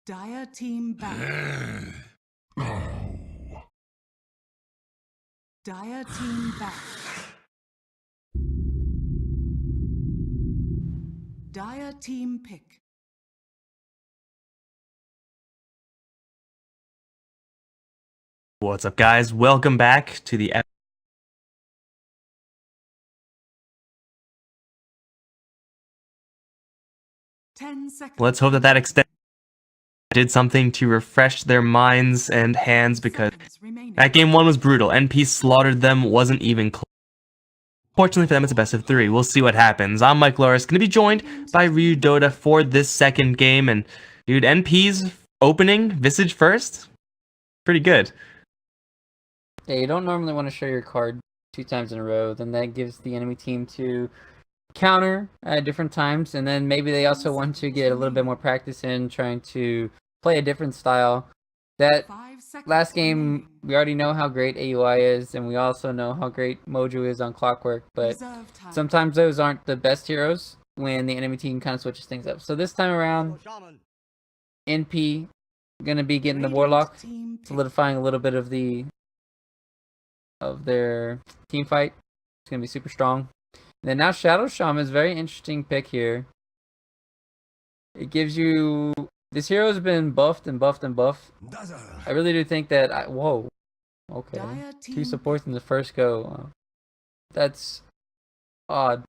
Dire team back. Dire team back. Dire team pick. What's up, guys? Welcome back to the 10 seconds. Let's hope that extend did something to refresh their minds and hands, because that game 1 was brutal. NP slaughtered them, wasn't even close. Fortunately for them, it's a best of 3. We'll see what happens. I'm Mike Loris, going to be joined by FireDota for this second game, and dude, NP's opening Visage first, pretty good. Yeah, you don't normally want to show your card 2 times in a row. Then that gives the enemy team to counter at different times, and then maybe they also want to get a little bit more practice in trying to play a different style. That last game, we already know how great AUI is, and we also know how great Mojo is on Clockwork, but sometimes those aren't the best heroes when the enemy team kind of switches things up. So this time around, NP gonna be getting the Warlock, solidifying a little bit of their team fight. It's gonna be super strong. And then now Shadow Shaman is a very interesting pick here. It gives you... This hero's been buffed and buffed and buffed. I really do think that... Whoa. Okay. 2 supports in the first go. That's odd.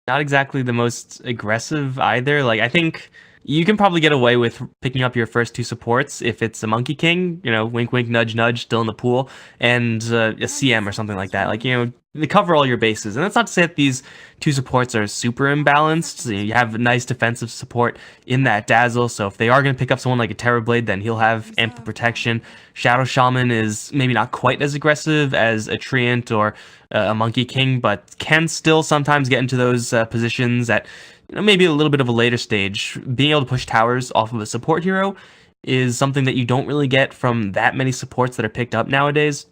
Not exactly the most aggressive either. Like, I think you can probably get away with picking up your first 2 supports if it's a Monkey King, you know, wink wink, nudge nudge, still in the pool, and a CM or something like that. Like, you know, they cover all your bases. And that's not to say that these 2 supports are super imbalanced. So you have nice defensive support in that Dazzle, so if they are going to pick up someone like a Terrorblade, then he'll have ample protection. Shadow Shaman is maybe not quite as aggressive as a Treant or a Monkey King, but can still sometimes get into those positions at, you know, maybe a little bit of a later stage. Being able to push towers off of a support hero is something that you don't really get from that many supports that are picked up nowadays.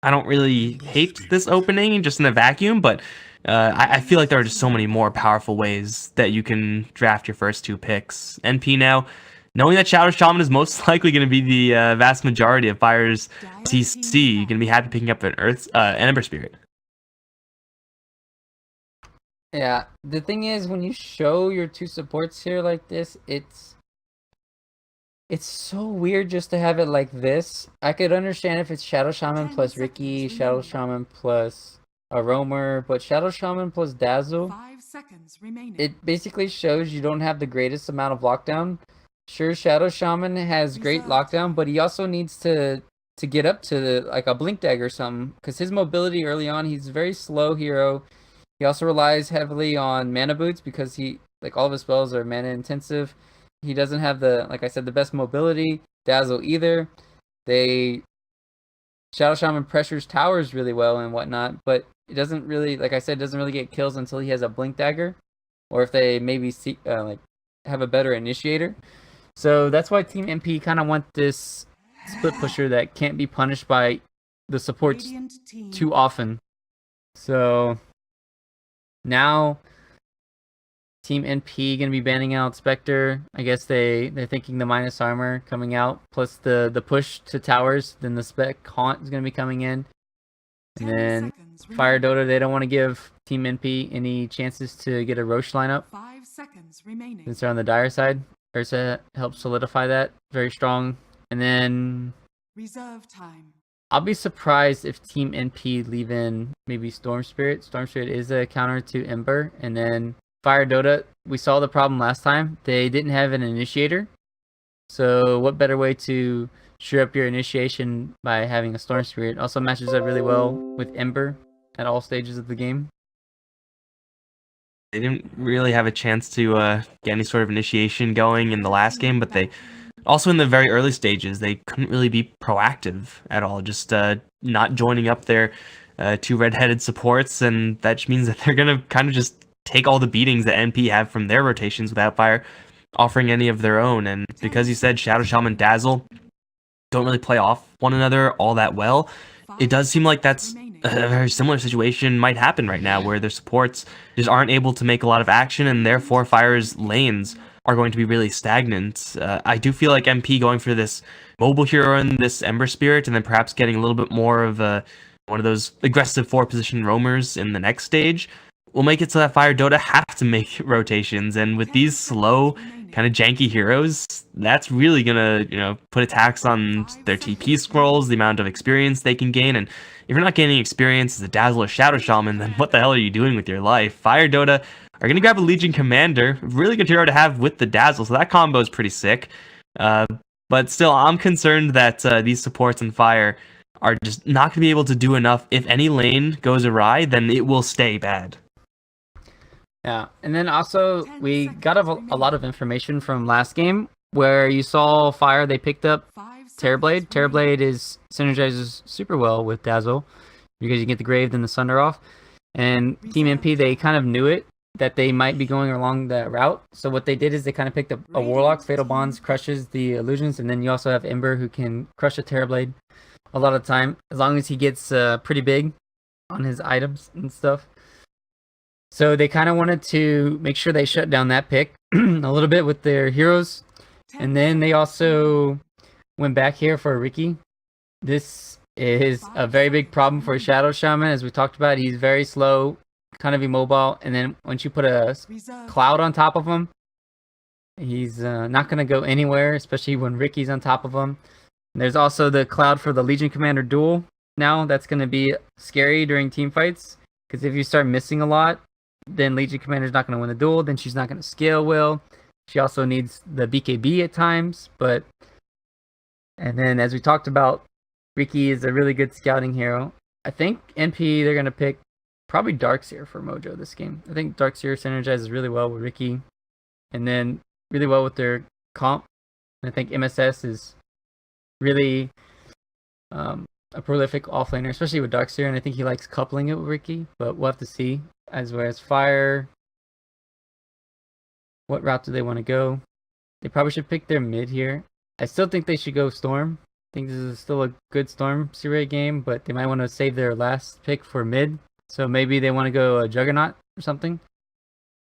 I don't really hate this opening just in a vacuum, but I feel like there are just so many more powerful ways that you can draft your first 2 picks. NP now, knowing that Shadow Shaman is most likely going to be the vast majority of Fire's TC, you're going to be happy picking up an Ember Spirit. Yeah, the thing is, when you show your 2 supports here like this, it's so weird just to have it like this. I could understand if it's Shadow Shaman plus Ricky, Shadow Shaman plus a Roamer, but Shadow Shaman plus Dazzle, it basically shows you don't have the greatest amount of lockdown. Sure, Shadow Shaman has great lockdown, but he also needs to get up to like a Blink Dagger or something, because his mobility early on, he's a very slow hero. He also relies heavily on mana boots because like all of his spells are mana intensive. He doesn't have like I said, the best mobility. Dazzle either. Shadow Shaman pressures towers really well and whatnot, but it doesn't really, like I said, doesn't really get kills until he has a Blink Dagger, or if they maybe like have a better initiator. So that's why Team MP kind of want this split pusher that can't be punished by the supports too often. So now Team NP gonna be banning out Spectre. I guess they're thinking the minus armor coming out, plus the push to towers. Then the spec haunt is gonna be coming in, and then FireDota. They don't want to give Team NP any chances to get a Roche lineup. 5 seconds remaining. Since they're on the dire side, Ursa helps solidify that very strong. And then Reserve time. I'll be surprised if Team NP leave in maybe Storm Spirit. Storm Spirit is a counter to Ember, and then FireDota, we saw the problem last time. They didn't have an initiator. So what better way to sure up your initiation by having a Storm Spirit? Also matches up really well with Ember at all stages of the game. They didn't really have a chance to get any sort of initiation going in the last game, but they also, in the very early stages, they couldn't really be proactive at all, just not joining up their 2 red-headed supports, and that just means that they're going to kind of just take all the beatings that NP have from their rotations without Fire offering any of their own. And because you said Shadow Shaman Dazzle don't really play off one another all that well, it does seem like that's a very similar situation might happen right now, where their supports just aren't able to make a lot of action, and therefore Fire's lanes are going to be really stagnant. I do feel like MP going for this mobile hero and this Ember Spirit, and then perhaps getting a little bit more of one of those aggressive 4-position roamers in the next stage will make it so that FireDota have to make rotations. And with these slow, kind of janky heroes, that's really gonna, put a tax on their TP scrolls, the amount of experience they can gain. And if you're not gaining experience as a Dazzle or Shadow Shaman, then what the hell are you doing with your life? FireDota are gonna grab a Legion Commander, really good hero to have with the Dazzle, so that combo is pretty sick. But still, I'm concerned that these supports in Fire are just not going to be able to do enough. If any lane goes awry, then it will stay bad. Yeah, and then also we got a lot of information from last game where you saw Fire, they picked up Terrorblade. Terrorblade synergizes super well with Dazzle because you get the Grave and the Sunder off. And Team MP, they kind of knew it, that they might be going along that route. So what they did is they kind of picked up a Warlock. Fatal Bonds crushes the illusions, and then you also have Ember who can crush a Terrorblade a lot of time, as long as he gets pretty big on his items and stuff. So they kind of wanted to make sure they shut down that pick a little bit with their heroes. And then they also went back here for Ricky. This is a very big problem for Shadow Shaman. As we talked about, he's very slow, kind of immobile. And then once you put a cloud on top of him, he's not going to go anywhere, especially when Ricky's on top of him. And there's also the cloud for the Legion Commander duel. Now that's going to be scary during team fights, because if you start missing a lot, then Legion Commander's not going to win the duel. Then she's not going to scale well. She also needs the BKB at times. And then as we talked about, Ricky is a really good scouting hero. I think NP, they're going to pick probably Darkseer for Mojo this game. I think Darkseer synergizes really well with Ricky, and then really well with their comp. And I think MSS is really a prolific offlaner, especially with Darkseer, and I think he likes coupling it with Ricky, but we'll have to see. Whereas Fire, what route do they want to go? They probably should pick their mid here. I still think they should go Storm. I think this is still a good Storm Seray game, but they might want to save their last pick for mid. So maybe they want to go a Juggernaut or something.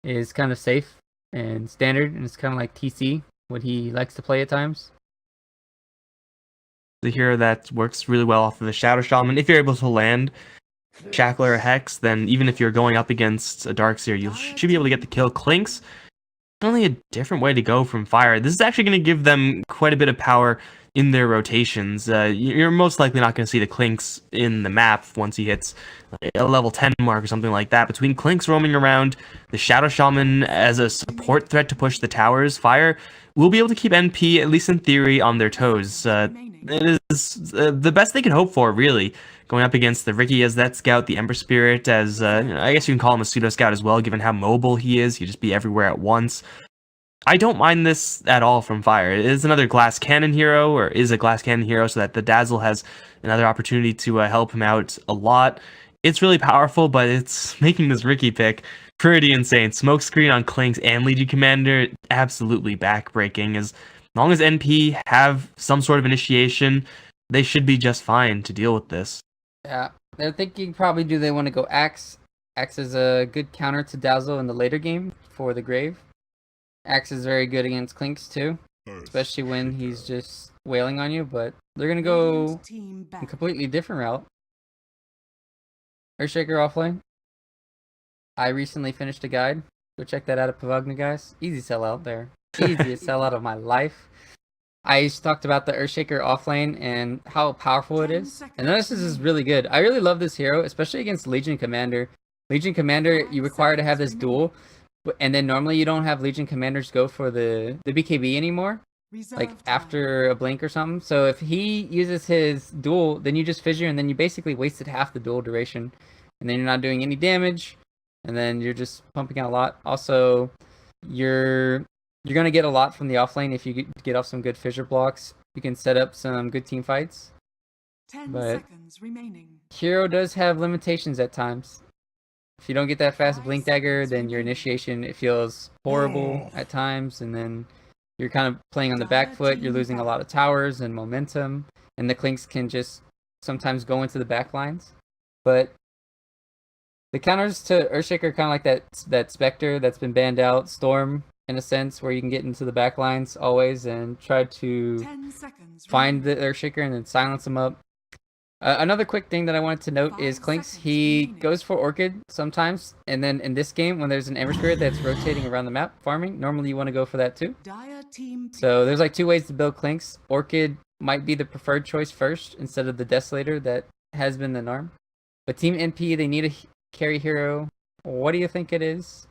It's kind of safe and standard, and it's kind of like TC, what he likes to play at times. The hero that works really well off of the Shadow Shaman. If you're able to land Shackle or Hex, then even if you're going up against a Darkseer, you should be able to get the kill. Clinks, only a different way to go from Fire. This is actually going to give them quite a bit of power in their rotations. You're most likely not going to see the Clinks in the map once he hits a level 10 mark or something like that. Between Clinks roaming around, the Shadow Shaman as a support threat to push the towers, Fire will be able to keep NP, at least in theory, on their toes. It is the best they can hope for, really, going up against the Ricky as that scout, the Ember Spirit as, I guess you can call him a pseudo scout as well, given how mobile he is. He'd just be everywhere at once. I don't mind this at all from Fire. It is another glass cannon hero, or is a glass cannon hero, so that the Dazzle has another opportunity to help him out a lot. It's really powerful, but it's making this Ricky pick pretty insane. Smokescreen on Clinks and Legion Commander, absolutely backbreaking. As long as NP have some sort of initiation, they should be just fine to deal with this. Yeah, they're thinking probably, do they want to go Axe? Axe is a good counter to Dazzle in the later game for the Grave. Axe is very good against Clinks too, especially when he's just wailing on you, but they're going to go a completely different route. Earthshaker offlane. I recently finished a guide. Go check that out at Pavagna, guys. Easy sellout there. Easiest sellout of my life. I talked about the Earthshaker offlane and how powerful it is. And this is really good. I really love this hero, especially against Legion Commander. Legion Commander, you require to have this duel, and then normally you don't have Legion Commanders go for the BKB anymore, like after a blink or something. So if he uses his duel, then you just fissure, and then you basically wasted half the duel duration, and then you're not doing any damage, and then you're just pumping out a lot. Also, you're gonna get a lot from the offlane if you get off some good fissure blocks. You can set up some good team fights. 10 But seconds remaining. hero does have limitations at times. If you don't get that fast blink dagger, then your initiation, it feels horrible at times, and then you're kind of playing on the back foot. You're losing a lot of towers and momentum, and the Clinks can just sometimes go into the back lines. But the counters to Earthshaker are kind of like that Spectre that's been banned out, Storm, in a sense, where you can get into the back lines always and try to 10 seconds find remaining. the Earthshaker and then silence them up. Another quick thing that I wanted to note is 5 Clinks. seconds He remaining. goes for Orchid sometimes, and then in this game, when there's an Ember Spirit that's rotating around the map farming, normally you want to go for that too. Dire team pick. So there's like 2 ways to build Clinks. Orchid might be the preferred choice first instead of the Desolator that has been the norm. But Team NP, they need a carry hero. What do you think it is?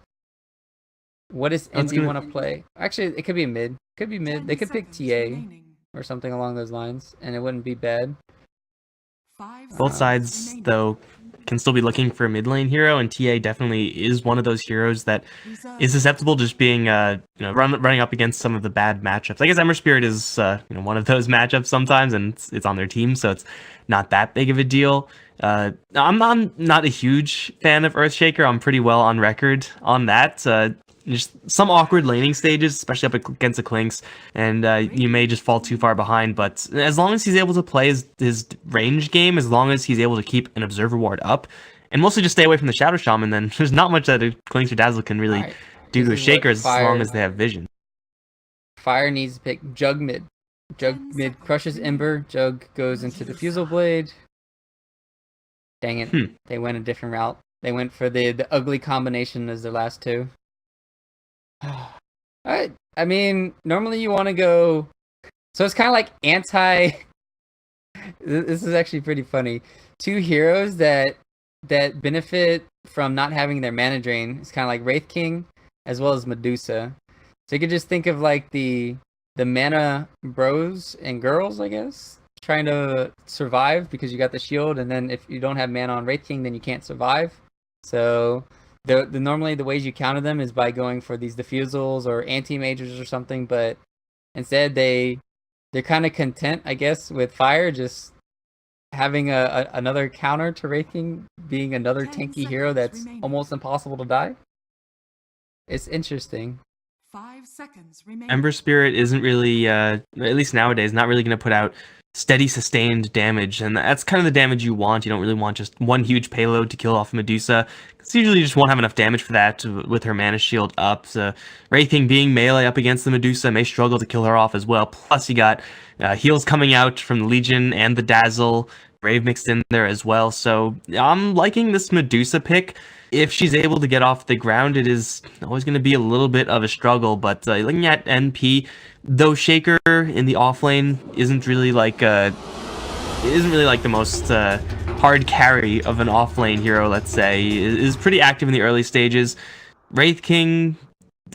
What does That's NP gonna- want to play? Actually, it could be mid. Could be mid. 10 They could pick seconds TA remaining. or something along those lines, and it wouldn't be bad. 5 Both seconds sides, remaining. though, can still be looking for a mid lane hero, and TA definitely is one of those heroes that Reserve. is susceptible to just being, running up against some of the bad matchups. I guess Ember Spirit is, one of those matchups sometimes, and it's on their team, so it's not that big of a deal. I'm not a huge fan of Earthshaker. I'm pretty well on record on that. Just some awkward laning stages, especially up against the Clinks, and you may just fall too far behind. But as long as he's able to play his range game, as long as he's able to keep an Observer Ward up, and mostly just stay away from the Shadow Shaman, then there's not much that a Clinks or Dazzle can really Alright, do to a this is what Shaker as Fire- long as they have vision. Fire needs to pick Jug mid. Jug 10 mid seconds crushes remaining. Ember. Jug goes into the Fusel Blade. Dang it. Hmm. They went a different route. They went for the ugly combination as their last 2. I mean, normally you want to go... So it's kind of like anti... This is actually pretty funny. 2 heroes that benefit from not having their mana drain. It's kind of like Wraith King as well as Medusa. So you could just think of like the mana bros and girls, I guess, trying to survive because you got the shield, and then if you don't have mana on Wraith King, then you can't survive. So the normally the ways you counter them is by going for these diffusals or anti-majors or something, but instead they're kind of content, I guess, with Fire just having another counter to Wraith King being another 10 tanky hero seconds that's remaining. almost impossible to die. It's interesting. 5 seconds remaining. Ember Spirit isn't really, at least nowadays, not really going to put out steady, sustained damage, and that's kind of the damage you want. You don't really want just one huge payload to kill off Medusa, because usually you just won't have enough damage for that with her mana shield up. So Wraith King being melee up against the Medusa may struggle to kill her off as well. Plus you got heals coming out from the Legion and the Dazzle, Brave mixed in there as well. So I'm liking this Medusa pick. If she's able to get off the ground, it is always going to be a little bit of a struggle. But looking at NP, though Shaker in the off lane isn't really like the most hard carry of an off lane hero, let's say, is pretty active in the early stages. Wraith King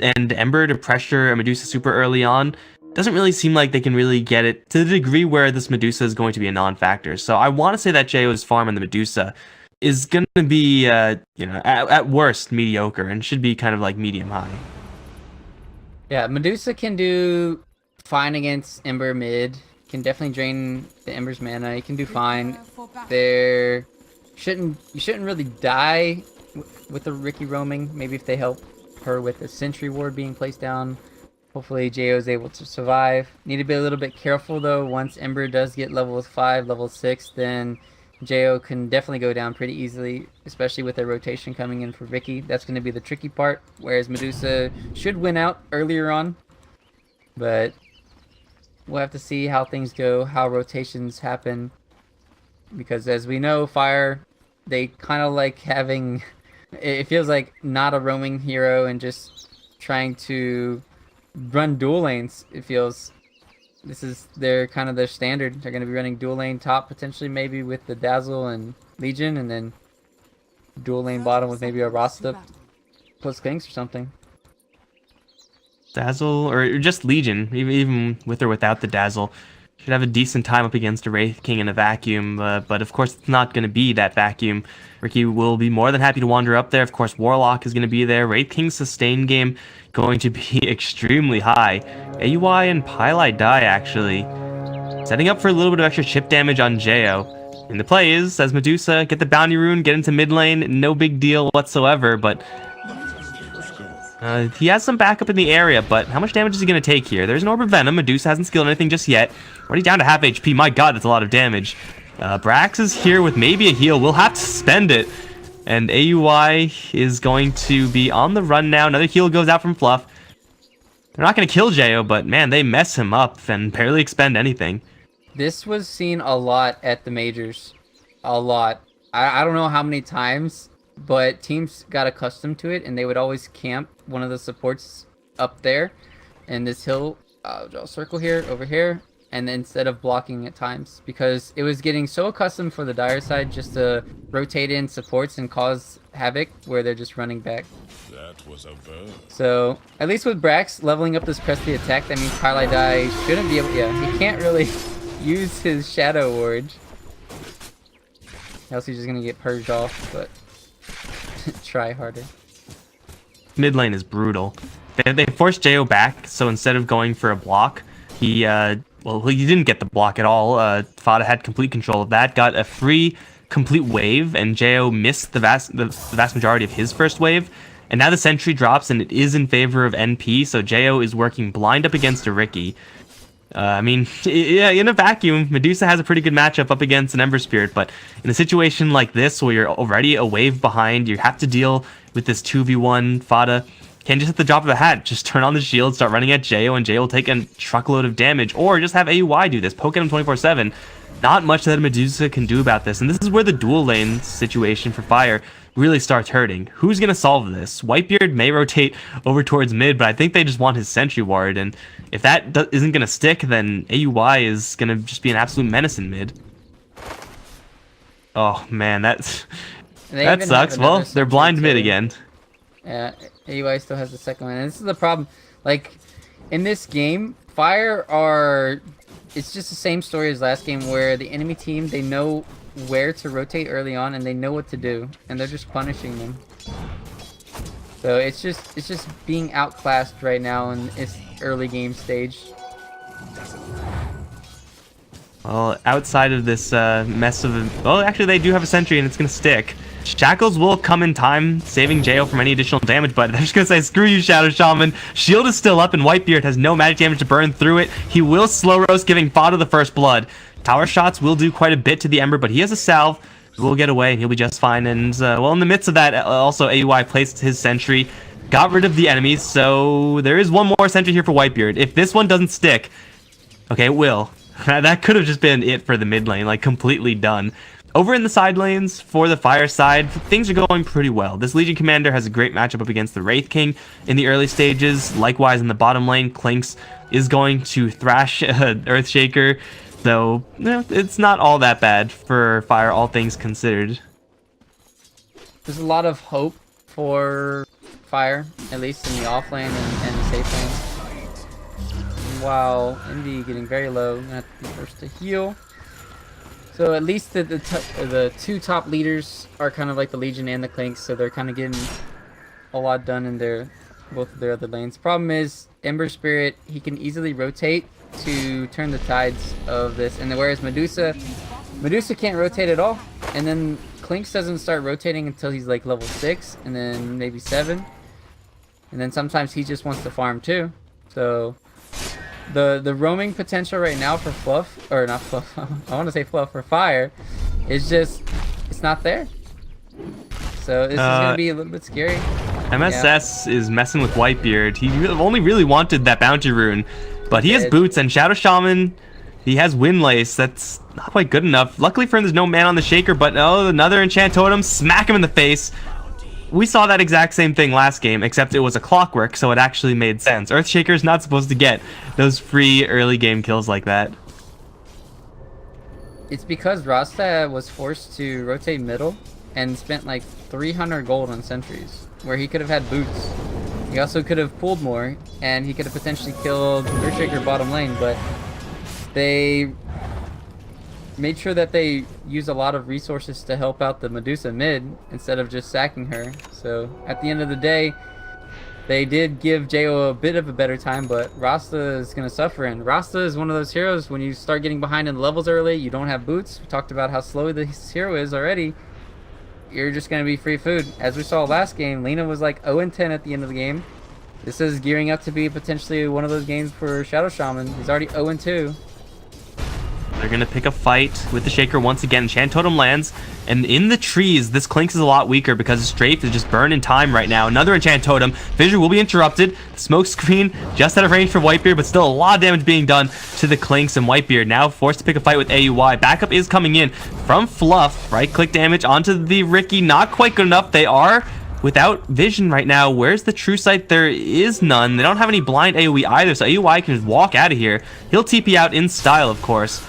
and Ember to pressure a Medusa super early on doesn't really seem like they can really get it to the degree where this Medusa is going to be a non-factor. So I want to say that JO's farm on the Medusa is going to be, at worst, mediocre, and should be kind of like medium-high. Yeah, Medusa can do fine against Ember mid. Can definitely drain the Ember's mana. You can do fine. Prepare for battle. You shouldn't really die with the Ricky roaming. Maybe if they help her with the Sentry Ward being placed down. Hopefully Jo is able to survive. Need to be a little bit careful though. Once Ember does get level 5, level 6, then Jo can definitely go down pretty easily, especially with their rotation coming in for Vicky. That's going to be the tricky part, whereas Medusa should win out earlier on. But we'll have to see how things go, how rotations happen. Because as we know, Fire, they kind of like having... It feels like not a roaming hero and just trying to run dual lanes. It feels... This is their standard. They're going to be running dual lane top, potentially maybe with the Dazzle and Legion, and then dual lane bottom with maybe a 30 seconds to Rasta battle. plus Kings or something. Dazzle, or just Legion, even with or without the Dazzle, should have a decent time up against a Wraith King in a vacuum, but of course it's not going to be that vacuum. Ricky will be more than happy to wander up there. Of course, Warlock is going to be there. Wraith King's sustain game going to be extremely high. AUI and Pylite die, actually. Setting up for a little bit of extra chip damage on Jo. And the play is, as Medusa, get the Bounty Rune, get into mid lane, no big deal whatsoever, but... he has some backup in the area, but how much damage is he going to take here? There's an Orb of Venom. Medusa hasn't skilled anything just yet. Already down to half HP. My god, that's a lot of damage. Brax is here with maybe a heal. We'll have to spend it. And AUI is going to be on the run now. Another heal goes out from Fluff. They're not going to kill Jo, but man, they mess him up and barely expend anything. This was seen a lot at the majors. A lot. I don't know how many times, but teams got accustomed to it, and they would always camp one of the supports up there in this hill. I'll draw a circle here, over here, and instead of blocking at times, because it was getting so accustomed for the dire side just to rotate in supports and cause havoc where they're just running back. That was a bird. So at least with Brax leveling up this Cresty attack, that means Pylai shouldn't be able. Yeah, he can't really use his Shadow Ward. Else he's just gonna get purged off, but try harder. Mid lane is brutal. They forced Jo back, so instead of going for a block, he didn't get the block at all. Fada had complete control of that, got a free complete wave, and Jo missed the vast majority of his first wave. And now the sentry drops, and it is in favor of NP, so Jo is working blind up against a Riki. I mean, yeah, in a vacuum, Medusa has a pretty good matchup up against an Ember Spirit, but in a situation like this where you're already a wave behind, you have to deal with this 2v1. Fada can just hit the drop of a hat, just turn on the shield, start running at Jo, and Jo will take a truckload of damage, or just have AUI do this, poke at him 24/7. Not much that Medusa can do about this, and this is where the dual lane situation for Fire really starts hurting. Who's going to solve this? Whitebeard may rotate over towards mid, but I think they just want his sentry ward, and if that isn't going to stick, then AUI is going to just be an absolute menace in mid. Oh man, that sucks. Well, they're blind mid again. Yeah, AUI still has the second one, and this is the problem. Like, in this game, Fire are... It's just the same story as last game, where the enemy team, they know where to rotate early on, and they know what to do, and they're just punishing them. So it's just being outclassed right now in its early game stage. Well, outside of this mess of... Well, actually, they do have a sentry, and it's going to stick. Shackles will come in time, saving Jo from any additional damage, but they're just going to say, screw you, Shadow Shaman. Shield is still up, and Whitebeard has no magic damage to burn through it. He will slow roast, giving Fada the first blood. Tower shots will do quite a bit to the Ember, but he has a salve. Will get away, and he'll be just fine. And, well, in the midst of that, also AUI placed his sentry, got rid of the enemies, so there is one more sentry here for Whitebeard. If this one doesn't stick... Okay, it will. That could have just been it for the mid lane, like, completely done. Over in the side lanes, for the Fire side, things are going pretty well. This Legion Commander has a great matchup up against the Wraith King in the early stages. Likewise, in the bottom lane, Clinks is going to thrash Earthshaker. So, it's not all that bad for Fire, all things considered. There's a lot of hope for Fire, at least in the off lane and the safe lane. Wow, Envy getting very low. Gonna have to be first to heal. So at least the two top leaders are kind of like the Legion and the Clinks, so they're kind of getting a lot done in both of their other lanes. Problem is, Ember Spirit, he can easily rotate to turn the tides of this, and whereas Medusa can't rotate at all, and then Clinks doesn't start rotating until he's like level 6, and then maybe 7, and then sometimes he just wants to farm too. So the roaming potential right now for Fluff, or not Fluff, I want to say Fluff, for Fire, is just, it's not there. So this is going to be a little bit scary. MSS is messing with Whitebeard. He only really wanted that bounty rune, but he has boots, and Shadow Shaman, he has Windlace. That's not quite good enough. Luckily for him, there's no man on the Shaker, but oh, another Enchant Totem, smack him in the face. We saw that exact same thing last game, except it was a clockwork, so it actually made sense. Earthshaker's not supposed to get those free early game kills like that. It's because Rasta was forced to rotate middle and spent like 300 gold on sentries, where he could have had boots. He also could have pulled more, and he could have potentially killed Earthshaker bottom lane, but they made sure that they use a lot of resources to help out the Medusa mid instead of just sacking her. So at the end of the day, they did give Jo a bit of a better time, but Rasta is going to suffer, and Rasta is one of those heroes, when you start getting behind in the levels early, you don't have boots. We talked about how slow this hero is already. You're just going to be free food. As we saw last game, Lena was like 0-10 at the end of the game. This is gearing up to be potentially one of those games for Shadow Shaman. He's already 0-2. They're going to pick a fight with the Shaker once again. Enchant Totem lands, and in the trees, this Clinks is a lot weaker because the Strafe is just burning time right now. Another Enchant Totem. Vision will be interrupted. Smoke screen just out of range for Whitebeard, but still a lot of damage being done to the Clinks, and Whitebeard now forced to pick a fight with AUI. Backup is coming in from Fluff. Right-click damage onto the Ricky. Not quite good enough. They are without vision right now. Where's the true sight? There is none. They don't have any blind AoE either, so AUI can just walk out of here. He'll TP out in style, of course.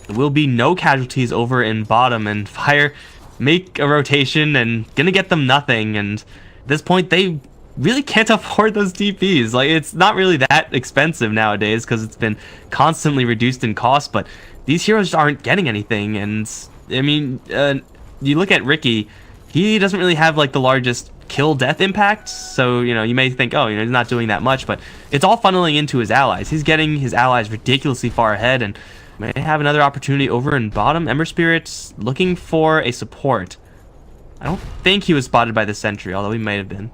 There will be no casualties over in bottom, and Fire make a rotation and gonna get them nothing. And at this point, they really can't afford those TPs. Like, it's not really that expensive nowadays because it's been constantly reduced in cost, but these heroes aren't getting anything. And I mean, you look at Ricky, he doesn't really have like the largest kill death impact, so you know, you may think, oh, you know, he's not doing that much, but it's all funneling into his allies. He's getting his allies ridiculously far ahead, and may have another opportunity over in bottom. Ember Spirit's looking for a support. I don't think he was spotted by the sentry, although he might have been.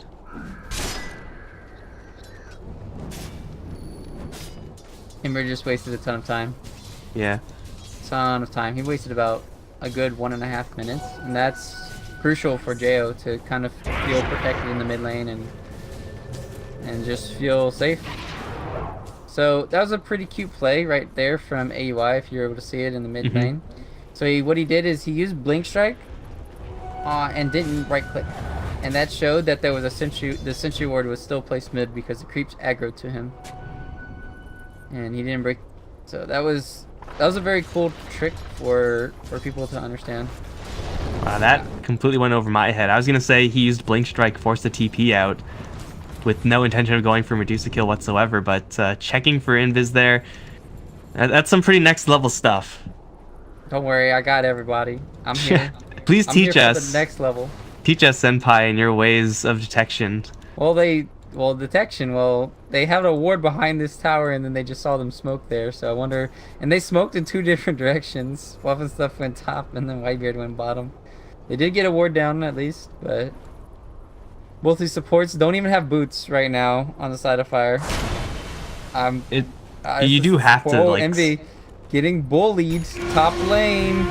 Ember just wasted a ton of time. Yeah. Ton of time. He wasted about a good 1.5 minutes, and that's crucial for Jo to kind of feel protected in the mid lane and just feel safe. So that was a pretty cute play right there from AUI, if you're able to see it in the mid lane. So what he did is he used Blink Strike and didn't right click, and that showed that there was a sentry. The sentry ward was still placed mid because the creeps aggroed to him, and he didn't break. So that was a very cool trick for people to understand. Wow, that completely went over my head. I was gonna say he used Blink Strike, forced the TP out with no intention of going for Medusa kill whatsoever, but checking for invis there, that's some pretty next level stuff. Don't worry, I got everybody. I'm here. Please I'm teach here for us. the next level. Teach us, Senpai, in your ways of detection. Well, detection. Well, they had a ward behind this tower, and then they just saw them smoke there. So I wonder, and they smoked in 2 different directions. Fluff and Stuff went top, and then Whitebeard went bottom. They did get a ward down at least, but both these supports don't even have boots right now on the side of Fire. You do have to, like, Envy getting bullied top lane.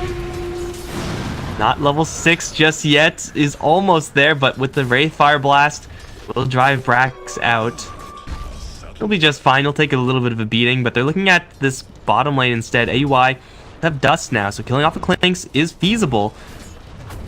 Not level 6 just yet, is almost there, but with the Wraith Fire Blast, will drive Brax out. He'll be just fine. He'll take a little bit of a beating, but they're looking at this bottom lane instead. AUI have Dust now, so killing off the Clinks is feasible.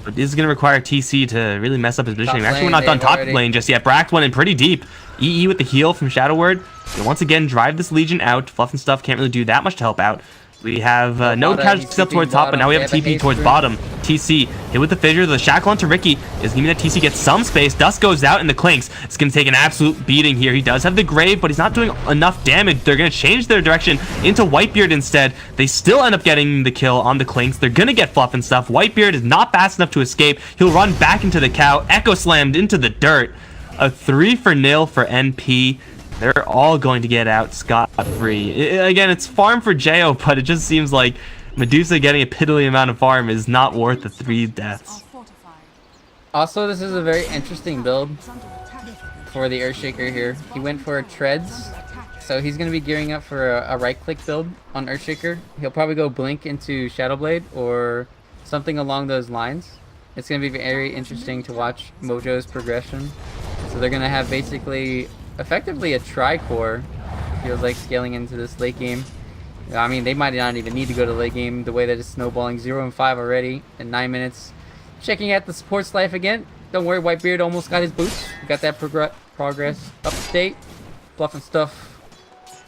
But this is going to require TC to really mess up his positioning. Actually, we're not done top lane just yet. Brax went in pretty deep. EE with the heal from Shadow Word. They once again drive this Legion out. Fluff and Stuff can't really do that much to help out. We have no casualties up towards top, but now we have a TP towards bottom. TC hit with the fissure. The shackle onto Ricky is giving that TC gets some space. Dust goes out, and the Clinks is going to take an absolute beating here. He does have the Grave, but he's not doing enough damage. They're going to change their direction into Whitebeard instead. They still end up getting the kill on the Clinks. They're going to get Fluff and Stuff. Whitebeard is not fast enough to escape. He'll run back into the cow. Echo slammed into the dirt. A 3-for-0 for NP. They're all going to get out scot-free. Again, it's farm for Jo, but it just seems like Medusa getting a piddly amount of farm is not worth the 3 deaths. Also, this is a very interesting build for the Earthshaker here. He went for treads, so he's going to be gearing up for a right-click build on Earthshaker. He'll probably go Blink into Shadowblade or something along those lines. It's going to be very interesting to watch Mojo's progression. So they're going to have basically effectively a tri-core, feels like, scaling into this late game. I mean, they might not even need to go to late game the way that it's snowballing. 0 and 5 already in 9 minutes. Checking out the support's life again. Don't worry, Whitebeard almost got his boots. Got that progress update. Fluff and Stuff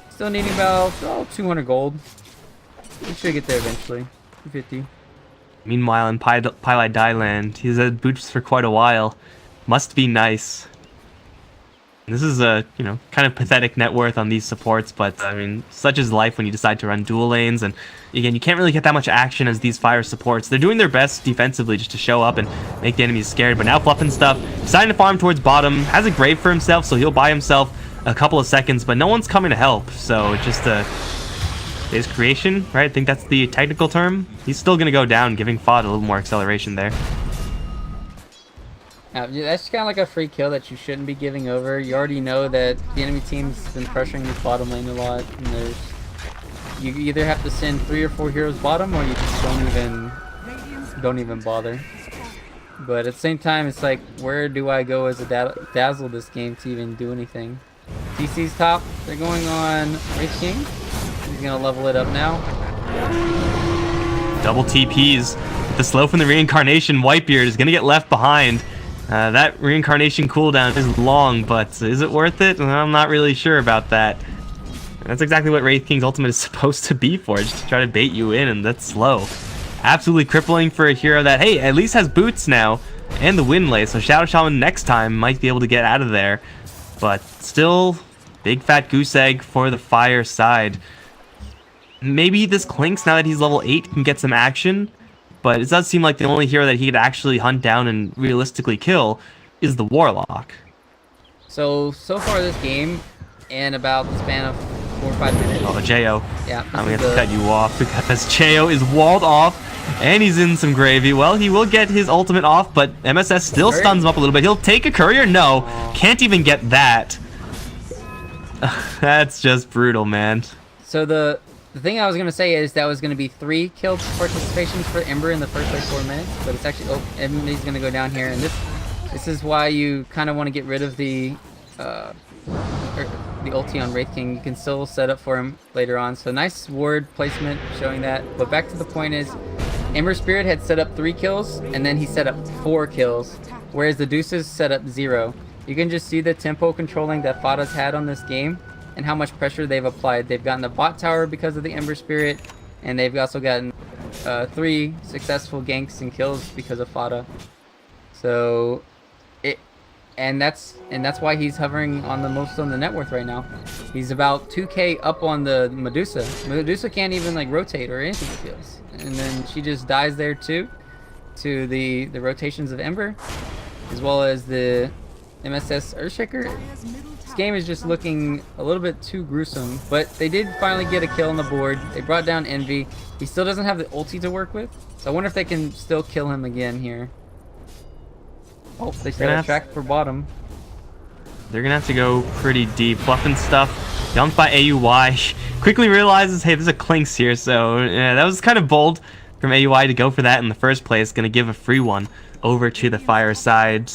still needing about 200 gold. We should get there eventually. 250. Meanwhile, in Pylai Dailand, he's had boots for quite a while. Must be nice. This is a, you know, kind of pathetic net worth on these supports, but I mean, such is life when you decide to run dual lanes, and again, you can't really get that much action as these Fire supports. They're doing their best defensively just to show up and make the enemies scared, but now Fluff and Stuff deciding to farm towards bottom, has a grave for himself, so he'll buy himself a couple of seconds, but no one's coming to help, so just his creation, right? I think that's the technical term. He's still going to go down, giving FOD a little more acceleration there. That's kind of like a free kill that you shouldn't be giving over. You already know that the enemy team's been pressuring this bottom lane a lot, and You either have to send 3 or 4 heroes bottom, or you just don't even bother. But at the same time, it's like, where do I go as a Dazzle this game to even do anything? TC's top. They're going on Wraith King. He's gonna level it up now. Double TPs. The slow from the reincarnation, Whitebeard is gonna get left behind. That reincarnation cooldown is long, but is it worth it? I'm not really sure about that. That's exactly what Wraith King's ultimate is supposed to be for, just to try to bait you in, and that's slow. Absolutely crippling for a hero that, hey, at least has boots now, and the wind lay, so Shadow Shaman next time might be able to get out of there. But still, big fat goose egg for the Fire side. Maybe this Clinks, now that he's level 8, can get some action, but it does seem like the only hero that he could actually hunt down and realistically kill is the Warlock. So far this game, in about the span of 4 or 5 minutes. Oh, Jo. Yeah. I'm going to have to cut you off because Jo is walled off and he's in some gravy. Well, he will get his ultimate off, but MSS still stuns him up a little bit. He'll take a courier. No, can't even get that. That's just brutal, man. So the thing I was going to say is that was going to be 3 kill participations for Ember in the first like 4 minutes, but it's actually, Ember's going to go down here, and this is why you kind of want to get rid of the ulti on Wraith King. You can still set up for him later on. So nice ward placement showing that. But back to the point is, Ember Spirit had set up 3 kills, and then he set up 4 kills, whereas the Deuces set up 0. You can just see the tempo controlling that Fada's had on this game, and how much pressure they've applied. They've gotten the bot tower because of the Ember Spirit, and they've also gotten 3 successful ganks and kills because of Fada. So and that's why he's hovering on the most on the net worth right now. He's about 2k up on the Medusa. Medusa can't even like rotate or anything, it feels. And then she just dies there too, to the rotations of Ember, as well as the MSS Earthshaker. This game is just looking a little bit too gruesome, but they did finally get a kill on the board. They brought down Envy. He still doesn't have the ulti to work with, so I wonder if they can still kill him again here. Oh, they set a track for bottom. They're gonna have to go pretty deep. Fluff and stuff. Dumped by AUY. Quickly realizes, hey, there's a Clinks here, so yeah, that was kind of bold from AUY to go for that in the first place. Gonna give a free one over to the Fire side.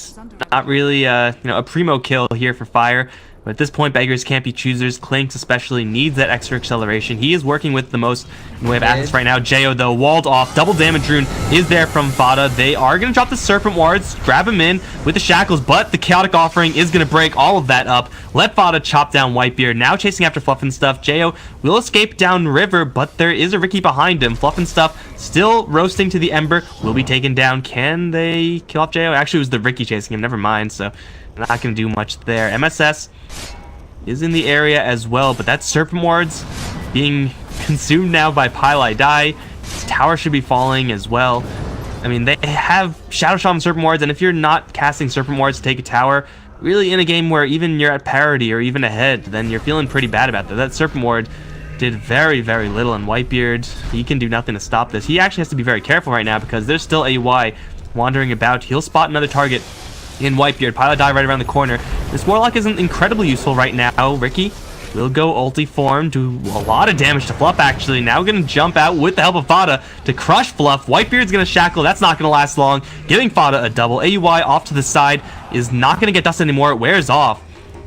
Not really, a primo kill here for Fire. But at this point, beggars can't be choosers. Clinks especially needs that extra acceleration. He is working with the most in the way of assets right now. Jo, though, walled off. Double damage rune is there from Fada. They are going to drop the Serpent Wards, grab him in with the Shackles, but the Chaotic Offering is going to break all of that up. Let Fada chop down Whitebeard. Now chasing after Fluff and Stuff. Jo will escape down river, but there is a Ricky behind him. Fluff and Stuff still roasting to the Ember. Will be taken down. Can they kill off Jo? Actually, it was the Ricky chasing him. Never mind, so not going to do much there. MSS is in the area as well, but that Serpent Wards being consumed now by Pile Die. His tower should be falling as well. I mean, they have Shadow Shaman Serpent Wards, and if you're not casting Serpent Wards to take a tower, really in a game where even you're at parity or even ahead, then you're feeling pretty bad about that. That Serpent Ward did very, very little, and Whitebeard, he can do nothing to stop this. He actually has to be very careful right now because there's still AY wandering about. He'll spot another target in Whitebeard. Pilot Die right around the corner. This Warlock isn't incredibly useful right now. Ricky will go ulti form, do a lot of damage to Fluff actually. Now gonna jump out with the help of Fada to crush Fluff. Whitebeard's gonna shackle. That's not gonna last long. Giving Fada a double. AUY off to the side is not gonna get dusted anymore. It wears off.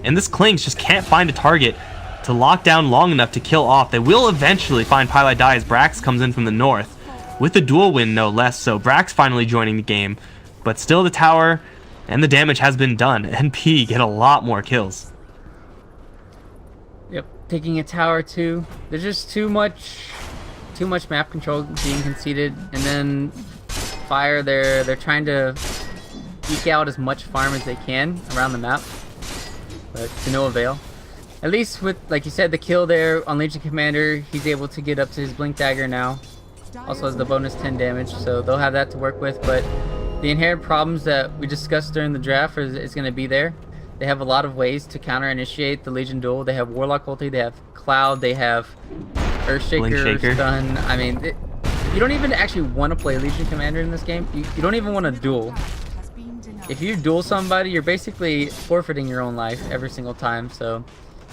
And this Clinks just can't find a target to lock down long enough to kill off. They will eventually find Pilot Die as Brax comes in from the north with a dual win no less. So Brax finally joining the game, but still the tower and the damage has been done. NP get a lot more kills. Yep, taking a tower too. There's just too much map control being conceded, and then Fire, they're trying to eke out as much farm as they can around the map, but to no avail. At least with, like you said, the kill there on Legion Commander, he's able to get up to his Blink Dagger now. Also has the bonus 10 damage, so they'll have that to work with, but the inherent problems that we discussed during the draft is going to be there. They have a lot of ways to counter-initiate the Legion duel. They have Warlock ulti, they have Cloud, they have Earthshaker, Stun. I mean, you don't even actually want to play Legion Commander in this game. You don't even want to duel. If you duel somebody, you're basically forfeiting your own life every single time. So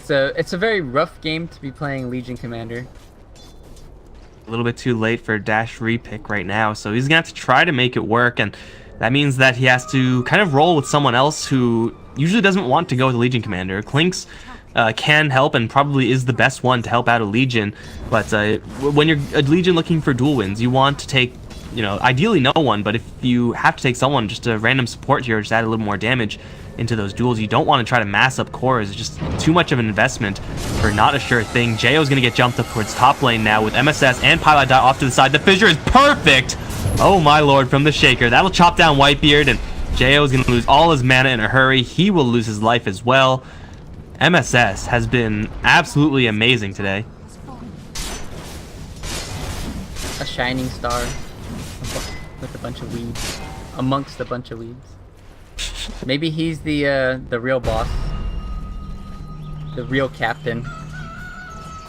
it's a very rough game to be playing Legion Commander. A little bit too late for a dash repick right now, so he's gonna have to try to make it work, and that means that he has to kind of roll with someone else who usually doesn't want to go with the Legion Commander. Clinks can help and probably is the best one to help out a Legion, but when you're a Legion looking for dual wins, you want to take, you know, ideally no one, but if you have to take someone, just a random support here, just add a little more damage into those duels. You don't want to try to mass up cores. It's just too much of an investment for not a sure thing. Jayo's going to get jumped up towards top lane now with MSS and PilotDot off to the side. The fissure is perfect! Oh my lord, from the Shaker. That'll chop down Whitebeard, and Jayo is going to lose all his mana in a hurry. He will lose his life as well. MSS has been absolutely amazing today. A shining star with a bunch of weeds. Amongst a bunch of weeds. Maybe he's the real boss. The real captain.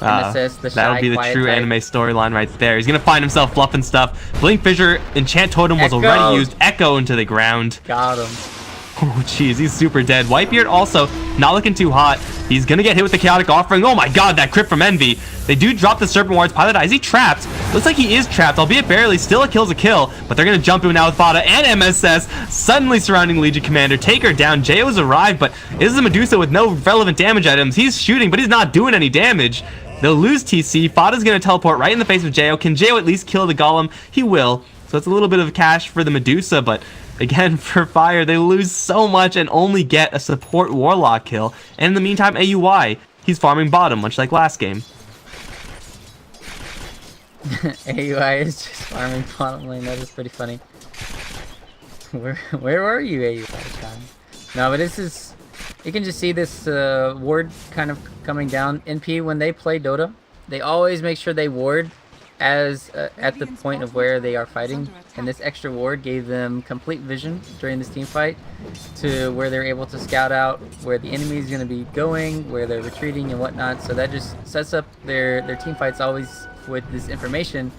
MSS, the that would be the true type. anime storyline right there. He's gonna find himself fluffing stuff. Blink Fissure, Enchant Totem was already used. Echo into the ground. Got him. Oh jeez, he's super dead. Whitebeard also not looking too hot. He's gonna get hit with the Chaotic Offering. Oh my god, that crit from Envy. They do drop the Serpent Wards. PilotDot, is he trapped? Looks like he is trapped, albeit barely. Still a kill's a kill, but they're gonna jump him now with Fada and MSS suddenly surrounding Legion Commander. Take her down. Jayo's arrived, but this is a Medusa with no relevant damage items. He's shooting, but he's not doing any damage. They'll lose TC. Fada's gonna teleport right in the face of Jayo. Can Jayo at least kill the Golem? He will. So it's a little bit of cash for the Medusa, but again, for Fire, they lose so much and only get a support Warlock kill. And in the meantime, AUI, he's farming bottom, much like last game. AUI is just farming bottom lane. That is pretty funny. Where were you, AUI time? No, but this is... You can just see this ward kind of coming down. NP, when they play Dota, they always make sure they ward as at the point of where they are fighting, and this extra ward gave them complete vision during this team fight to where they're able to scout out where the enemy is going to be going, where they're retreating and whatnot. So that just sets up their team fights always with this information.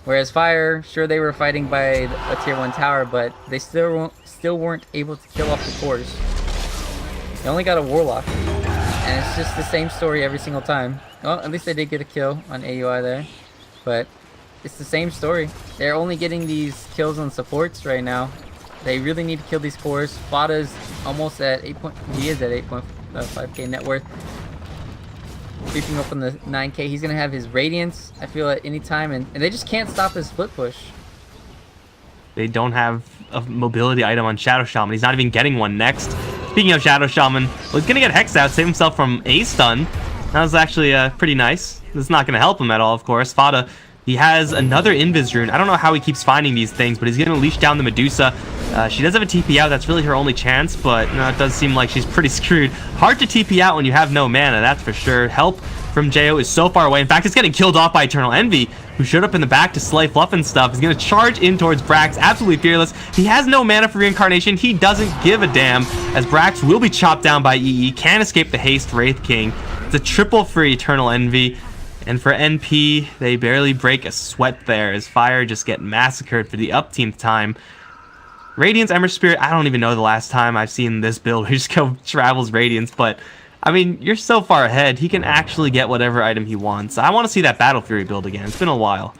Whereas Fire, sure, they were fighting by a tier 1 tower, but they still weren't able to kill off the cores. They only got a Warlock, and it's just the same story every single time. Well, at least they did get a kill on AUI there. But it's the same story. They're only getting these kills on supports right now. They really need to kill these cores. Fada's almost at 8. He is at 8.5k net worth. Creeping up on the 9k. He's gonna have his Radiance, I feel, at any time, and they just can't stop his split push. They don't have a mobility item on Shadow Shaman. He's not even getting one next. Speaking of Shadow Shaman, well, he's gonna get Hex out, save himself from a stun. That was actually pretty nice. It's not going to help him at all, of course. Fada, he has another Invis rune. I don't know how he keeps finding these things, but he's going to leash down the Medusa. She does have a TP out. That's really her only chance, but it does seem like she's pretty screwed. Hard to TP out when you have no mana, that's for sure. Help from Jayo is so far away. In fact, it's getting killed off by Eternal Envy, who showed up in the back to slay Fluff and stuff. He's going to charge in towards Brax, absolutely fearless. He has no mana for Reincarnation. He doesn't give a damn, as Brax will be chopped down by EE. Can't escape the haste Wraith King. It's a triple for Eternal Envy. And for NP, they barely break a sweat there, as Fire just get massacred for the upteenth time. Radiance, Ember Spirit, I don't even know the last time I've seen this build. He just go travels Radiance, but I mean, you're so far ahead, he can actually get whatever item he wants. I want to see that Battle Fury build again. It's been a while.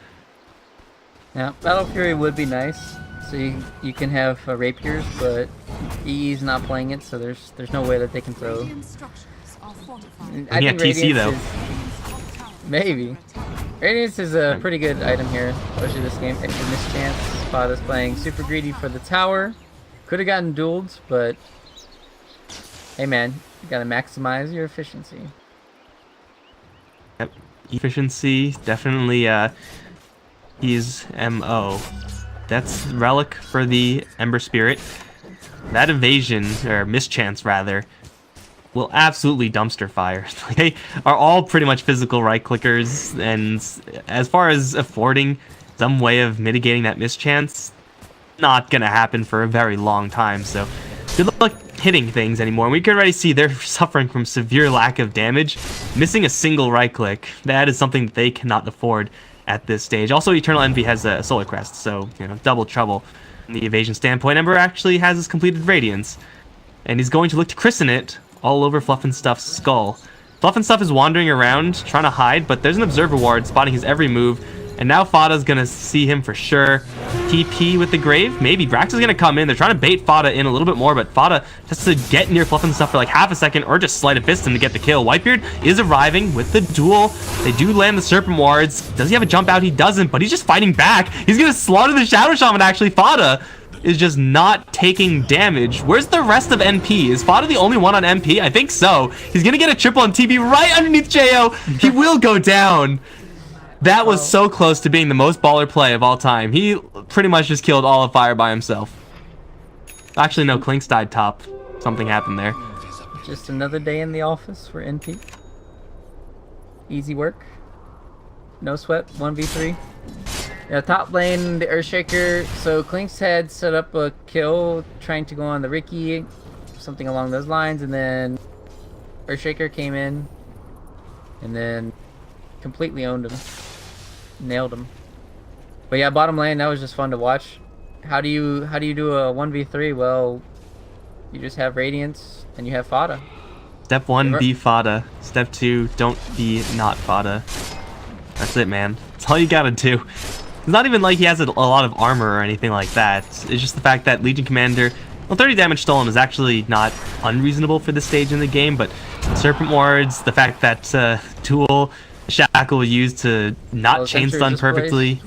Yeah, Battle Fury would be nice. So you can have rapiers, but EE's not playing it, so there's no way that they can throw. I think TC though. Maybe. Radiance is a pretty good item here, especially this game. Extra mischance. Spada's playing super greedy for the tower. Could have gotten dueled, but hey man, you gotta maximize your efficiency. Yep, efficiency definitely. He's MO. That's Relic for the Ember Spirit. That evasion, or mischance rather, will absolutely dumpster fire. They are all pretty much physical right clickers, and as far as affording some way of mitigating that mischance, not gonna happen for a very long time. So good luck hitting things anymore. And we can already see they're suffering from severe lack of damage. Missing a single right click, that is something that they cannot afford at this stage. Also, Eternal Envy has a Solar Crest, so double trouble from the evasion standpoint. Ember actually has his completed Radiance, and he's going to look to christen it all over Fluff and Stuff's skull. Fluff and Stuff is wandering around, trying to hide, but there's an Observer Ward spotting his every move. And now Fada's gonna see him for sure. TP with the Grave. Maybe Brax is gonna come in. They're trying to bait Fada in a little bit more, but Fada just to get near Fluff and stuff for like half a second, or just Sleight of Fist him to get the kill. Whitebeard is arriving with the duel. They do land the Serpent Wards. Does he have a jump out? He doesn't, but he's just fighting back. He's gonna slaughter the Shadow Shaman, actually. Fada is just not taking damage. Where's the rest of NP? Is Fada the only one on MP? I think so. He's gonna get a triple on TB right underneath JO. He will go down. That was so close to being the most baller play of all time. He pretty much just killed all of Fire by himself. Actually, no, Clinks died top. Something happened there. Just another day in the office for NP. Easy work. No sweat, 1v3. Yeah, top lane, the Earthshaker. So Clinks had set up a kill trying to go on the Ricky, something along those lines, and then Earthshaker came in and then completely owned him. Nailed him. But yeah, bottom lane, that was just fun to watch. How do you do a 1v3? Well, you just have Radiance and you have Fada. Step 1, be Fada. Step 2, don't be not Fada. That's it, man. That's all you gotta do. It's not even like he has a lot of armor or anything like that. It's just the fact that Legion Commander, well, 30 damage stolen is actually not unreasonable for this stage in the game, but Serpent Wards, the fact that Duel Shackle used to not chain stun perfectly.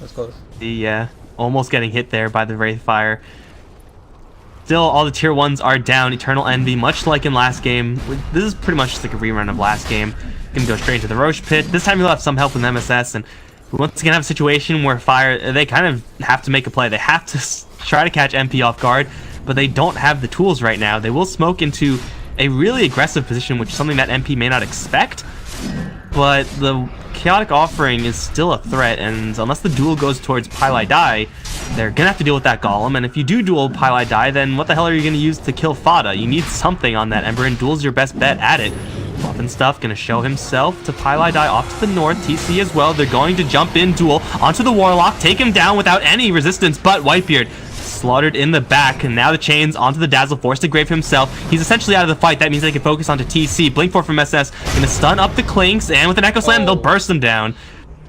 That's close. Yeah, almost getting hit there by the Wraithfire. Still, all the tier 1s are down. Eternal Envy, much like in last game. This is pretty much just like a rerun of last game. Gonna go straight into the Roche Pit. This time he'll have some help with MSS, and we once again have a situation where Fire, they kind of have to make a play. They have to try to catch MP off guard, but they don't have the tools right now. They will smoke into a really aggressive position, which is something that MP may not expect, but the Chaotic Offering is still a threat, and unless the duel goes towards Pylai Die, they're gonna have to deal with that Golem, and if you do duel Pylai Die, then what the hell are you gonna use to kill Fada? You need something on that Ember, and Duel's your best bet at it. Fluff and Stuff gonna show himself to Pylai Die off to the north. TC as well. They're going to jump in Duel onto the Warlock, take him down without any resistance, but Whitebeard slaughtered in the back, and now the chains onto the Dazzle, forced to Grave himself. He's essentially out of the fight. That means they can focus onto TC. Blink 4 from SS, gonna stun up the Clinks, and with an Echo Slam, they'll burst them down.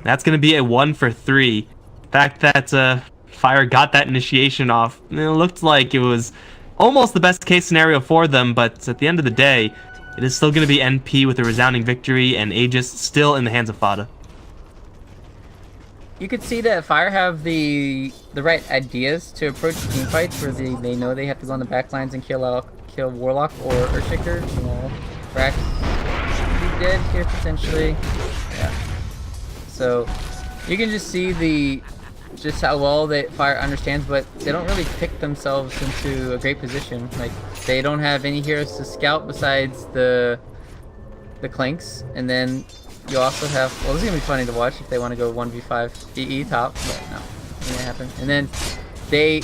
That's gonna be a 1 for 3. The fact that Fire got that initiation off, it looked like it was almost the best case scenario for them, but at the end of the day, it is still gonna be NP with a resounding victory, and Aegis still in the hands of Fada. You could see that Fire have the right ideas to approach team fights where they know they have to go on the back lines and kill Warlock or Earthshaker. You know, Brax should be dead here potentially. Yeah. So you can just see just how well Fire understands, but they don't really pick themselves into a great position. Like, they don't have any heroes to scout besides the Clinks, and then you also have, well, this is gonna be funny to watch if they want to go 1v5 EE top, but no, it didn't happen. And then they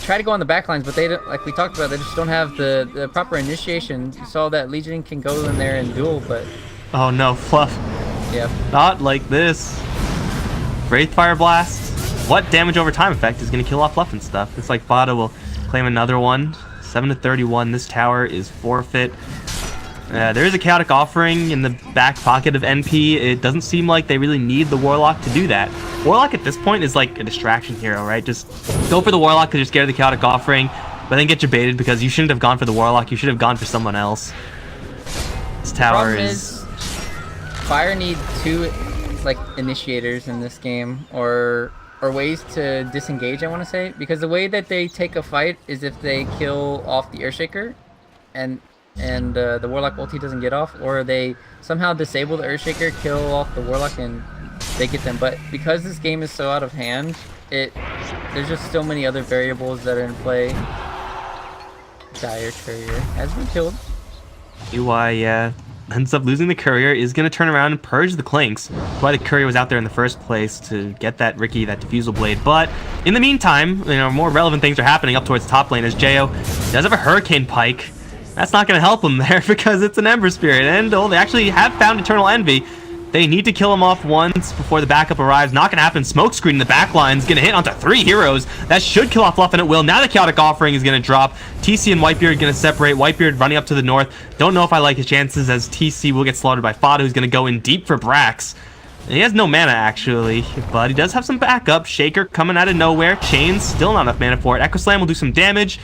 try to go on the back lines, but they don't, like we talked about, they just don't have the proper initiation. You saw that Legion can go in there and duel, but oh no, Fluff. Yeah. Not like this. Wraithfire Blast. What damage over time effect is going to kill off Fluff and Stuff? It's like Fada will claim another one. 7 to 31. This tower is forfeit. There is a Chaotic Offering in the back pocket of NP. It doesn't seem like they really need the Warlock to do that. Warlock at this point is like a distraction hero, right? Just go for the Warlock because you're scared of the Chaotic Offering, but then get baited because you shouldn't have gone for the Warlock. You should have gone for someone else. This tower is... Fire need 2 like initiators in this game, or ways to disengage, I want to say, because the way that they take a fight is if they kill off the Earthshaker and the Warlock ulti doesn't get off, or they somehow disable the Earthshaker, kill off the Warlock, and they get them. But because this game is so out of hand, there's just so many other variables that are in play. Dire Courier has been killed. UI ends up losing the Courier, is going to turn around and purge the Clinks. That's why the Courier was out there in the first place, to get that Ricky, that Diffusal Blade. But in the meantime, more relevant things are happening up towards top lane as Jo does have a Hurricane Pike. That's not going to help him there because it's an Ember Spirit, and they actually have found Eternal Envy. They need to kill him off once before the backup arrives. Not going to happen. Smokescreen in the back line is going to hit onto 3 heroes. That should kill off Fluff, and it will. Now the Chaotic Offering is going to drop. TC and Whitebeard are going to separate. Whitebeard running up to the north. Don't know if I like his chances, as TC will get slaughtered by Fada, who's going to go in deep for Brax. He has no mana, actually, but he does have some backup. Shaker coming out of nowhere. Chains, still not enough mana for it. Echo Slam will do some damage.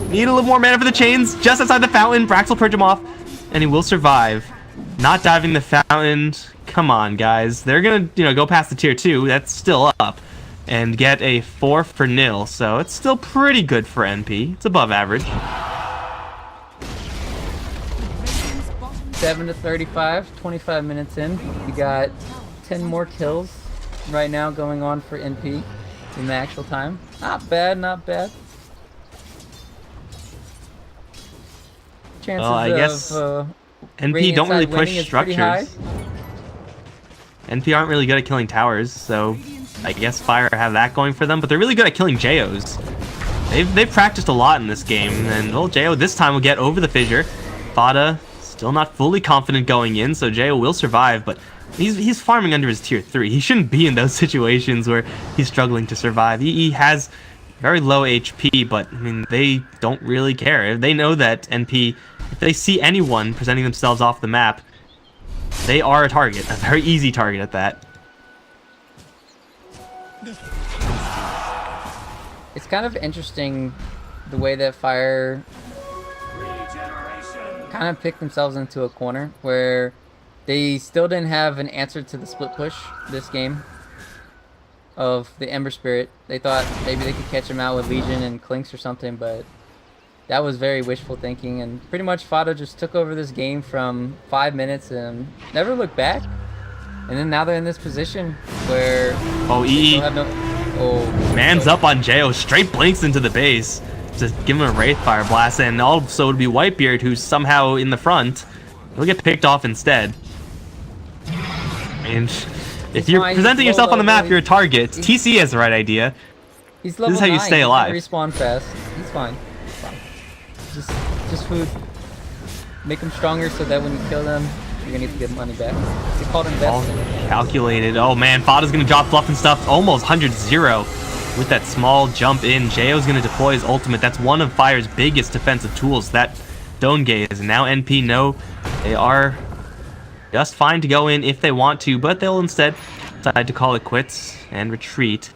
Need a little more mana for the chains. Just outside the fountain. Brax will purge him off, and he will survive. Not diving the fountain. Come on, guys. They're going to, go past the tier 2. That's still up. And get a 4-0. So it's still pretty good for NP. It's above average. 7 to 35, 25 minutes in. We got 10 more kills right now going on for NP in the actual time. Not bad, not bad. Chances I guess NP don't really push structures. NP aren't really good at killing towers, so I guess Fire have that going for them, but they're really good at killing JOs. They've practiced a lot in this game, and well, JO this time will get over the fissure. Fada still not fully confident going in, so JO will survive, but he's farming under his tier 3. He shouldn't be in those situations where he's struggling to survive. He has very low HP, but I mean, they don't really care. They know that NP, if they see anyone presenting themselves off the map, they are a target, a very easy target at that. It's kind of interesting the way that Fire kind of picked themselves into a corner where they still didn't have an answer to the split push this game of the Ember Spirit. They thought maybe they could catch him out with Legion and Clinks or something, but that was very wishful thinking, and pretty much Fada just took over this game from 5 minutes and never looked back. And then now they're in this position where EE man's so up on JO, straight blinks into the base. Just give him a Wraithfire Blast, and also it would be Whitebeard who's somehow in the front. He'll get picked off instead. And if you're presenting yourself on the map, you're a target. TC has the right idea. He's level This is how you 9. stay alive. He respawn fast. He's fine. Just food. Make him stronger so that when you kill them, you're gonna need to get money back. They called investing. All calculated. Oh man, Fada's gonna drop Fluff and Stuff almost 100-0 with that small jump in. JO's gonna deploy his ultimate. That's one of Fire's biggest defensive tools, that Stone Gaze. And now NP know they are just fine to go in if they want to, but they'll instead decide to call it quits and retreat.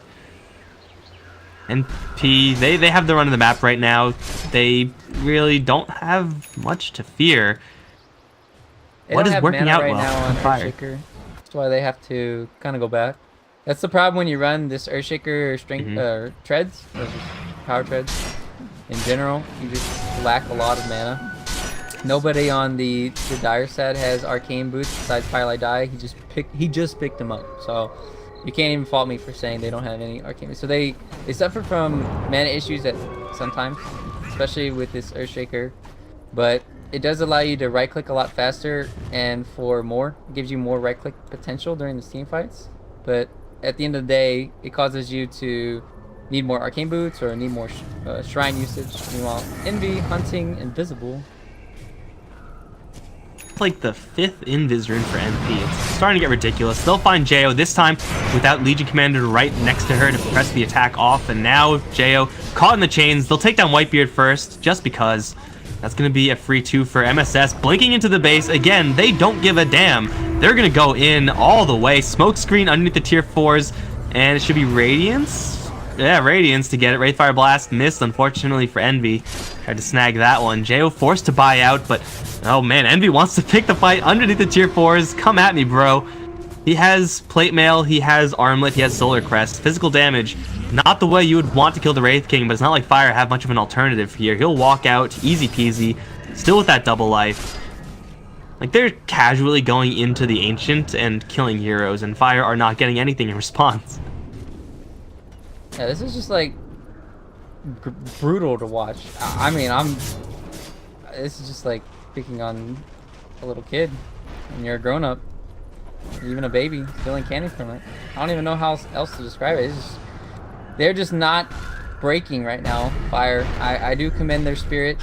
NP, they have the run of the map right now. They really don't have much to fear. What is working out right well now on Fire? Earthshaker. That's why they have to kind of go back. That's the problem when you run this Earthshaker or strength treads, or just power treads in general. You just lack a lot of mana. Nobody on the Dire set has arcane boots besides Firelight Die. He just picked them up, so you can't even fault me for saying they don't have any arcane boots. So they suffer from mana issues at sometimes, especially with this Earthshaker, but it does allow you to right click a lot faster, and for more, it gives you more right click potential during the team fights. But at the end of the day, it causes you to need more arcane boots or need more shrine usage. Meanwhile, Envy, Hunting, Invisible. Like the 5th Invis rune for NP. It's starting to get ridiculous. They'll find JO this time without Legion Commander right next to her to press the attack off, and now JO caught in the chains. They'll take down Whitebeard first just because. That's going to be a free 2 for MSS. Blinking into the base. Again, they don't give a damn. They're going to go in all the way. Smoke screen underneath the tier 4s. And it should be Radiance. Yeah, Radiance to get it. Wraithfire Blast missed, unfortunately, for Envy. Tried to snag that one. JO forced to buy out, but oh man, Envy wants to pick the fight underneath the tier 4s. Come at me, bro. He has Plate Mail, he has Armlet, he has Solar Crest. Physical damage, not the way you would want to kill the Wraith King, but it's not like Fire have much of an alternative here. He'll walk out, easy peasy, still with that double life. Like, they're casually going into the Ancient and killing heroes, and Fire are not getting anything in response. Yeah, this is just like brutal to watch. I mean, this is just like picking on a little kid when you're a grown-up. Even a baby stealing candy from it. I don't even know how else to describe it. It's just, they're just not breaking right now, Fire. I do commend their spirit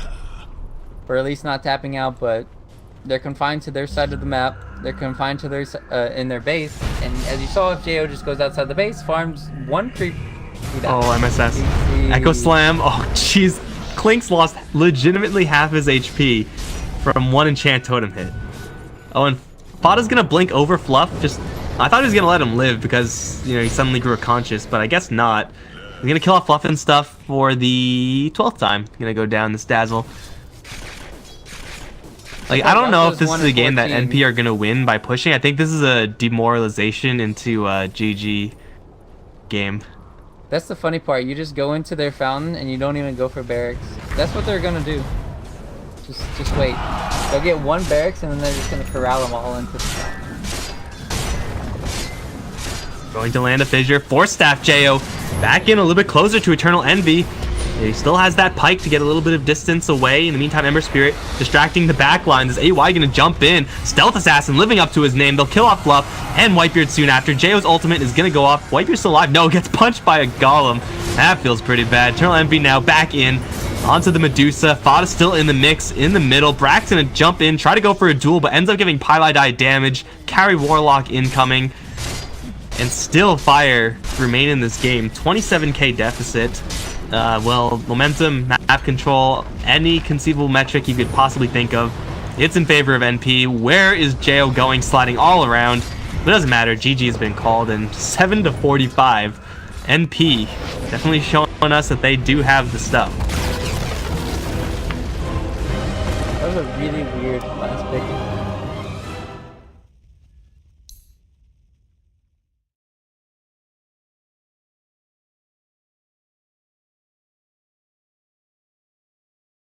for at least not tapping out, but they're confined to their side of the map. They're confined to their in their base, and as you saw, if JO just goes outside the base, farms one creep. Oh, MSS. Echo Slam. Oh, jeez. Clinks lost legitimately half his HP from one enchant totem hit. Oh, and Fada's gonna blink over Fluff, just I thought he was gonna let him live because, you know, he suddenly grew a conscious, but I guess not. He's gonna kill off Fluff and stuff for the 12th time. Gonna go down this Dazzle. Like, I don't know if this is a game that NP are gonna win by pushing. I think this is a demoralization into a GG game. That's the funny part. You just go into their fountain and you don't even go for barracks. That's what they're gonna do. Just wait. They'll get one barracks and then they're just gonna corral them all into the fountain. Going to land a fissure. Force Staff Jo back in a little bit closer to Eternal Envy. He still has that pike to get a little bit of distance away. In the meantime, Ember Spirit distracting the back lines. Is AY gonna jump in? Stealth Assassin living up to his name. They'll kill off Fluff and Whitebeard soon after. JO's ultimate is gonna go off. Whitebeard's still alive. No, gets punched by a golem. That feels pretty bad. Eternal Envy now back in. Onto the Medusa. Fada still in the mix in the middle. Brack's gonna jump in, try to go for a duel, but ends up giving Pylai Die damage. Carry Warlock incoming. And still Fire remain in this game. 27k deficit. Well, momentum, map control, any conceivable metric you could possibly think of, it's in favor of NP. Where is Jo going? Sliding all around. But it doesn't matter. GG has been called, and 7-45. NP definitely showing us that they do have the stuff. That was a really weird last pick.